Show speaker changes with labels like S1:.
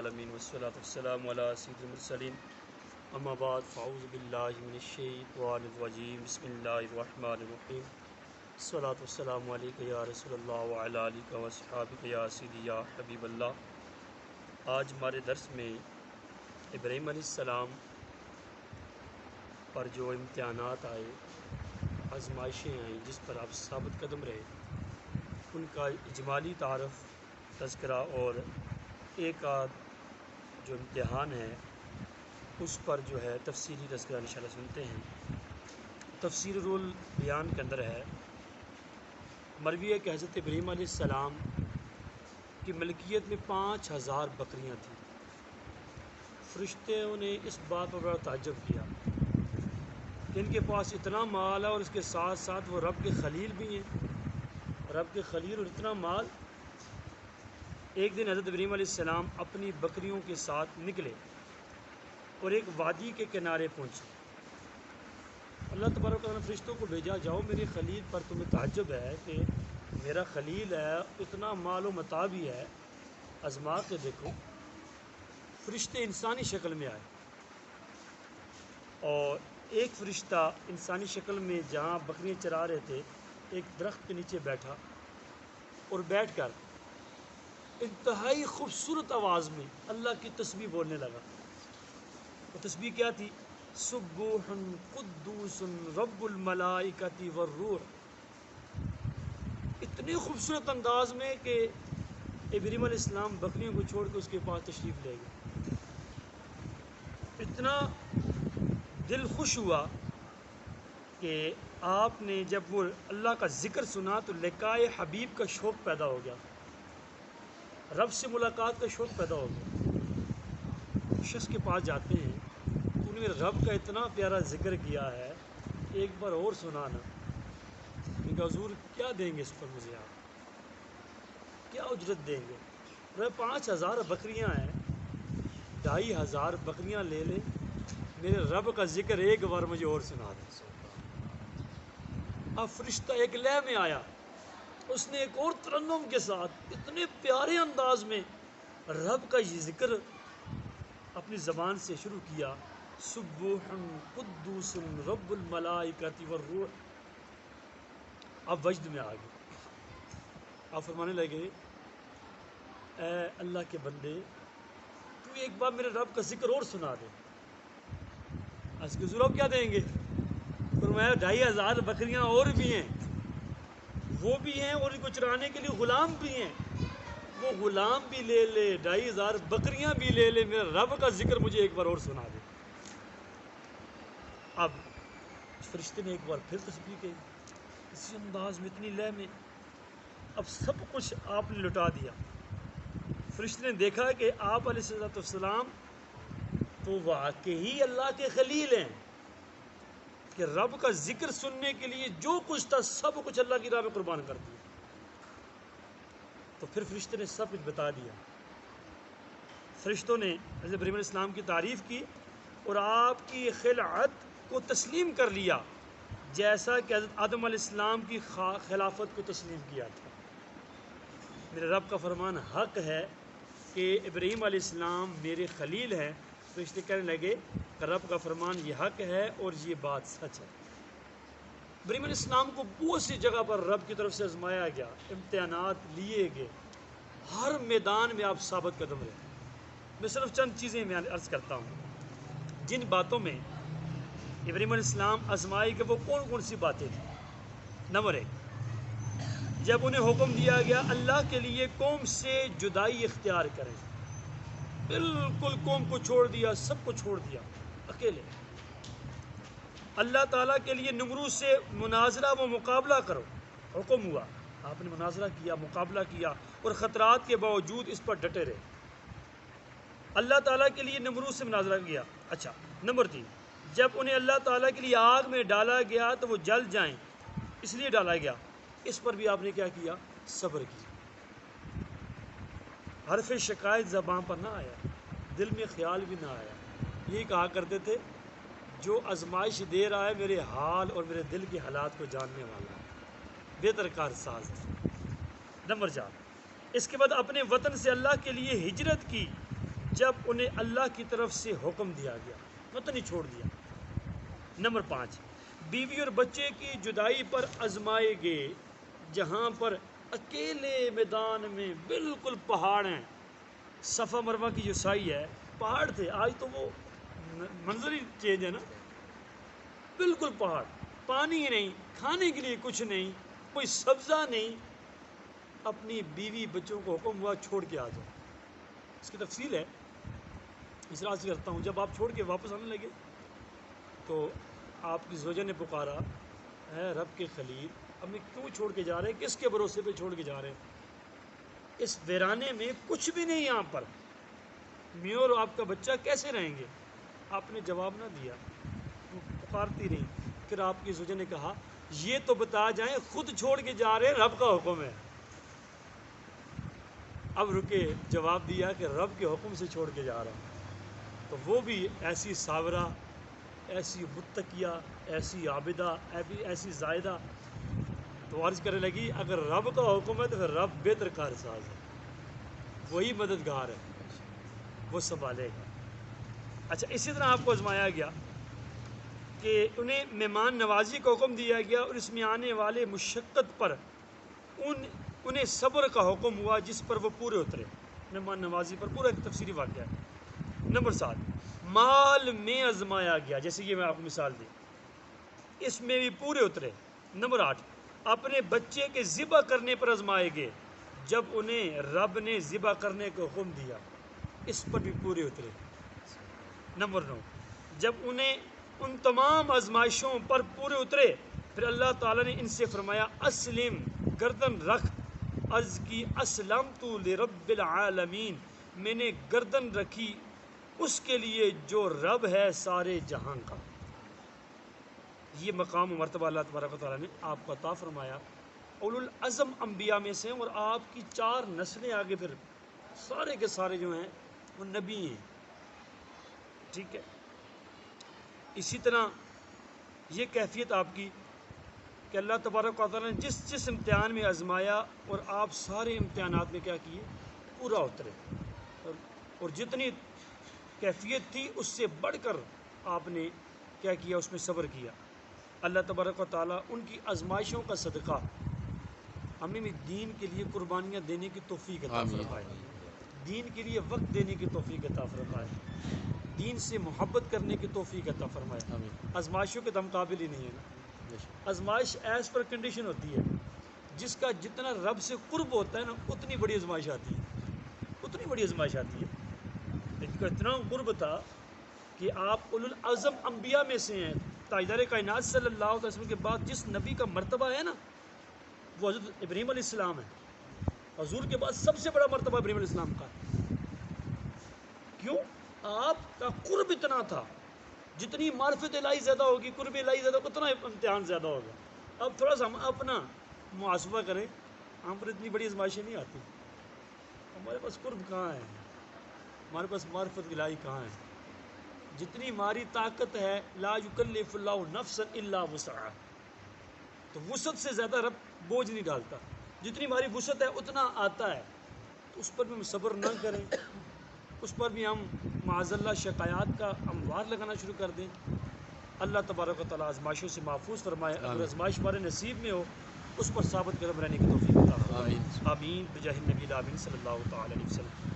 S1: العالمین والصلاة والسلام علی سید المرسلین اما بعد فاعوذ باللہ من الشیطان الرجیم بسم اللہ الرحمن الرحیم الصلاة والسلام علیکہ یا رسول اللہ وعلی آلہ واصحابہ یا سیدی یا حبیب اللہ۔ آج ہمارے درس میں ابراہیم علیہ السلام پر جو امتحانات آئے، آزمائشیں آئیں جس پر آپ ثابت قدم رہے، ان کا اجمالی تعارف، تذکرہ اور ایک آدھ جو امتحان ہے اس پر جو ہے تفصیلی تذکرہ انشاءاللہ سنتے ہیں۔ تفسیر البیان کے اندر ہے، مروی ہے کہ حضرت ابراہیم علیہ السلام کی ملکیت میں 5000 بکریاں تھیں۔ فرشتوں نے اس بات پر بڑا تعجب کیا کہ ان کے پاس اتنا مال ہے اور اس کے ساتھ ساتھ وہ رب کے خلیل بھی ہیں، رب کے خلیل اور اتنا مال۔ ایک دن حضرت ابراہیم علیہ السلام اپنی بکریوں کے ساتھ نکلے اور ایک وادی کے کنارے پہنچے۔ اللہ تبارک و تعالیٰ نے فرشتوں کو بھیجا، جاؤ میرے خلیل پر تمہیں تعجب ہے کہ میرا خلیل ہے، اتنا مال و متاع بھی ہے، آزما کے دیکھو۔ فرشتے انسانی شکل میں آئے اور ایک فرشتہ انسانی شکل میں جہاں بکریاں چرا رہے تھے ایک درخت کے نیچے بیٹھا اور بیٹھ کر انتہائی خوبصورت آواز میں اللہ کی تسبیح بولنے لگا۔ وہ تسبیح کیا تھی؟ سبوح قدوس رب الملائکۃ والروح۔ اتنے خوبصورت انداز میں کہ ابراہیم علیہ السلام بکریوں کو چھوڑ کے اس کے پاس تشریف لے گئے۔ اتنا دل خوش ہوا کہ آپ نے جب وہ اللہ کا ذکر سنا تو لقائے حبیب کا شوق پیدا ہو گیا، رب سے ملاقات کا شوق پیدا ہو گیا۔ شخص کے پاس جاتے ہیں، انہوں نے رب کا اتنا پیارا ذکر کیا ہے، ایک بار اور سنانا۔ ان کا حضور کیا دیں گے اس پر مجھے، آپ کیا اجرت دیں گے؟ 5000 بکریاں ہیں، 2500 بکریاں لے لیں، میرے رب کا ذکر ایک بار مجھے اور سنا دیں۔ اب فرشتہ ایک لے میں آیا، اس نے ایک اور ترنم کے ساتھ اتنے پیارے انداز میں رب کا یہ ذکر اپنی زبان سے شروع کیا، سبوح قدوس رب الملائکۃ والروح۔ اب وجد میں آ گئے، آپ فرمانے لگے، اے اللہ کے بندے، تو ایک بار میرے رب کا ذکر اور سنا دے۔ اس کے حضور کیا دیں گے؟ فرمایا 2500 بکریاں اور بھی ہیں، وہ بھی ہیں اور ان کو چرانے کے لیے غلام بھی ہیں، وہ غلام بھی لے لے، 2500 بکریاں بھی لے لے، میرے رب کا ذکر مجھے ایک بار اور سنا دے۔ اب فرشتے نے ایک بار پھر تسبیح کی، اسی انداز میں، اتنی لے میں، اب سب کچھ آپ نے لٹا دیا۔ فرشتے نے دیکھا کہ آپ علیہ السلام تو واقعی اللہ کے خلیل ہیں کہ رب کا ذکر سننے کے لیے جو کچھ تھا سب کچھ اللہ کی راہ میں قربان کر دیا۔ تو پھر فرشتے نے سب کچھ بتا دیا۔ فرشتوں نے حضرت ابراہیم علیہ السلام کی تعریف کی اور آپ کی خلعت کو تسلیم کر لیا، جیسا کہ حضرت آدم علیہ السلام کی خلافت کو تسلیم کیا تھا۔ میرے رب کا فرمان حق ہے کہ ابراہیم علیہ السلام میرے خلیل ہیں۔ فرشتے کہنے لگے کہ رب کا فرمان یہ حق ہے اور یہ بات سچ ہے۔ ابراہیم علیہ السلام کو بہت سی جگہ پر رب کی طرف سے آزمایا گیا، امتحانات لیے گئے، ہر میدان میں آپ ثابت قدم رہے۔ میں صرف چند چیزیں میں عرض کرتا ہوں جن باتوں میں ابراہیم علیہ السلام آزمائے کہ وہ کون کون سی باتیں تھیں۔ نمبر 1، جب انہیں حکم دیا گیا اللہ کے لیے قوم سے جدائی اختیار کریں، بالکل قوم کو چھوڑ دیا، سب کو چھوڑ دیا، اکیلے اللہ تعالیٰ کے لیے نمرود سے مناظرہ و مقابلہ کرو، حکم ہوا، آپ نے مناظرہ کیا، مقابلہ کیا اور خطرات کے باوجود اس پر ڈٹے رہے۔ اللہ تعالیٰ کے لیے نمرود سے مناظرہ کیا۔ اچھا، نمبر 3، جب انہیں اللہ تعالیٰ کے لیے آگ میں ڈالا گیا تو وہ جل جائیں اس لیے ڈالا گیا، اس پر بھی آپ نے کیا کیا؟ صبر کیا۔ حرف شکایت زبان پر نہ آیا، دل میں خیال بھی نہ آیا، یہی کہا کرتے تھے جو آزمائش دے رہا ہے میرے حال اور میرے دل کے حالات کو جاننے والا ہے، بہتر کار ساز ہے۔ نمبر 4، اس کے بعد اپنے وطن سے اللہ کے لیے ہجرت کی جب انہیں اللہ کی طرف سے حکم دیا گیا، مطلب نہیں چھوڑ دیا۔ نمبر 5، بیوی اور بچے کی جدائی پر آزمائے گئے، جہاں پر اکیلے میدان میں بالکل پہاڑ ہیں، صفا مروہ کی جو سائی ہے پہاڑ تھے، آج تو وہ منظر ہی چینج ہے نا، بالکل پہاڑ، پانی نہیں، کھانے کے لیے کچھ نہیں، کوئی سبزہ نہیں، اپنی بیوی بچوں کو حکم ہوا چھوڑ کے آ جاؤ۔ اس کی تفصیل ہے، اس رات سے کرتا ہوں، جب آپ چھوڑ کے واپس آنے لگے تو آپ کی زوجہ نے پکارا، ہے رب کے خلیل، ہمیں کیوں چھوڑ کے جا رہے ہیں، کس کے بھروسے پہ چھوڑ کے جا رہے ہیں، اس ویرانے میں کچھ بھی نہیں، یہاں پر میں اور آپ کا بچہ کیسے رہیں گے؟ آپ نے جواب نہ دیا، وہ پکارتی رہی۔ پھر آپ کی زوجہ نے کہا، یہ تو بتا جائیں خود چھوڑ کے جا رہے ہیں، رب کا حکم ہے۔ اب رکے، جواب دیا کہ رب کے حکم سے چھوڑ کے جا رہا ہوں۔ تو وہ بھی ایسی صابرہ، ایسی متقیہ، ایسی عابدہ، ایسی زائدہ، تو عرض کرنے لگی اگر رب کا حکم ہے تو پھر رب بہتر کار ساز ہے، وہی مددگار ہے، وہ سنبھالے گا۔ اچھا، اسی طرح آپ کو آزمایا گیا کہ انہیں مہمان نوازی کا حکم دیا گیا، اور اس میں آنے والے مشقت پر انہیں صبر کا حکم ہوا، جس پر وہ پورے اترے۔ مہمان نوازی پر پورا ایک تفصیلی واقعہ ہے۔ نمبر 7، مال میں آزمایا گیا، جیسے یہ میں آپ کو مثال دی، اس میں بھی پورے اترے۔ نمبر 8، اپنے بچے کے ذبح کرنے پر آزمائے گئے، جب انہیں رب نے ذبح کرنے کا حکم دیا، اس پر بھی پورے اترے۔ نمبر 9، جب انہیں ان تمام آزمائشوں پر پورے اترے، پھر اللہ تعالیٰ نے ان سے فرمایا اسلم، گردن رکھ۔ عرض کی اسلمت لرب العالمین، میں نے گردن رکھی اس کے لیے جو رب ہے سارے جہاں کا۔ یہ مقام و مرتبہ اللہ تبارک و تعالیٰ نے آپ کو عطا فرمایا، اولو العزم انبیاء میں سے ہیں، اور آپ کی 4 نسلیں آگے پھر سارے کے سارے جو ہیں وہ نبی ہیں، ٹھیک ہے۔ اسی طرح یہ کیفیت آپ کی کہ اللہ تبارک و تعالیٰ نے جس امتحان میں آزمایا، اور آپ سارے امتحانات میں کیا کیے، پورا اترے، اور جتنی کیفیت تھی اس سے بڑھ کر آپ نے کیا کیا، اس میں صبر کیا۔ اللہ تبارک و تعالیٰ ان کی آزمائشوں کا صدقہ ہمیں بھی دین کے لیے قربانیاں دینے کی توفیق عطا فرمائے، دین کے لیے وقت دینے کی توفیق عطا فرمائے، دین سے محبت کرنے کی توفیق عطا فرمائے۔ آزمائشوں کے تو ہم قابل ہی نہیں ہے نا، آزمائش ایز پر کنڈیشن ہوتی ہے، جس کا جتنا رب سے قرب ہوتا ہے نا اتنی بڑی آزمائش آتی ہے، اتنی بڑی آزمائش آتی ہے۔ لیکن کا اتنا قرب تھا کہ آپ اولو العزم انبیاء میں سے ہیں، تاجدار کائنات صلی اللہ علیہ وسلم کے بعد جس نبی کا مرتبہ ہے نا وہ حضرت ابراہیم علیہ السلام ہے، حضور کے بعد سب سے بڑا مرتبہ ابراہیم علیہ السلام کا ہے۔ کیوں؟ آپ کا قرب اتنا تھا، جتنی معرفت الہی زیادہ ہوگی، قرب الہی زیادہ ہوگا، اتنا امتحان زیادہ ہوگا۔ اب تھوڑا سا ہم اپنا محاسبہ کریں، ہم پر اتنی بڑی آزمائشیں نہیں آتی، ہمارے پاس قرب کہاں ہے، ہمارے پاس معرفت الہی کہاں ہے؟ جتنی ہماری طاقت ہے، لا یکلف اللہ نفسا الا وسعہا، تو وسعت سے زیادہ رب بوجھ نہیں ڈالتا، جتنی ہماری وسعت ہے اتنا آتا ہے، تو اس پر بھی ہم صبر نہ کریں، اس پر بھی ہم معاذ اللہ شکایات کا اموار لگانا شروع کر دیں۔ اللہ تبارک و تعالیٰ آزمائشوں سے محفوظ فرمائے، اگر آزمائش ہمارے نصیب میں ہو اس پر ثابت قدم رہنے کی توفیق عطا فرمائے۔ آمین بجاہ النبی الامین صلی اللہ تعالی علیہ وسلم۔